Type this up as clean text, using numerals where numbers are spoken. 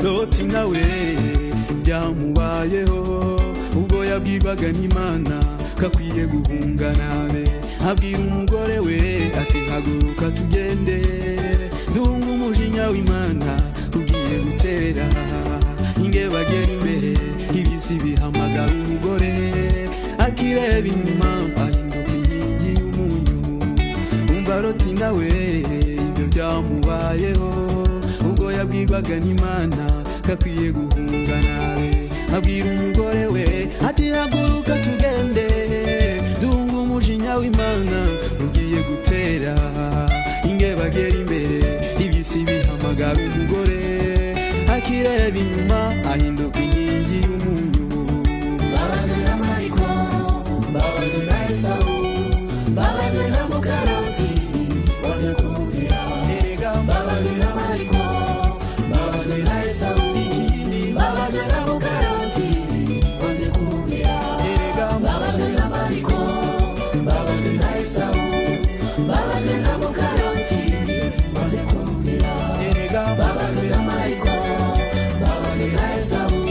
Loti nawe byamubayeho ubwo yabwirwaga n'Imana kakwiye guhunga nabe abwira umugore we ati haguruka tugende ndunga umujinya w'Imana ugiye gutera inge bagera imbere ibisi bihamagara umugore akireba inyuma ahinduka inkingi y'umunyu umva Loti nawe ibyo byamubayeho ubwo yabwirwaga n'Imana kakwiye guhunga nabe abwira umugore we ati haguruka tugende ndunga umujinya w'Imana ugiye gutera inge bagera imbere ibisi bihamagara umugore akireba inyuma ahinduka inkingi y'umunyu babana na Mariko babana na Esawu babana na Mukaroti waze kumvira babana na Mariko babana na Esawu babana na Mukaroti waze kumvira babana na Mariko babana na Esawu babana na Mukaroti waze kumvira babana na Mariko babana na Esawu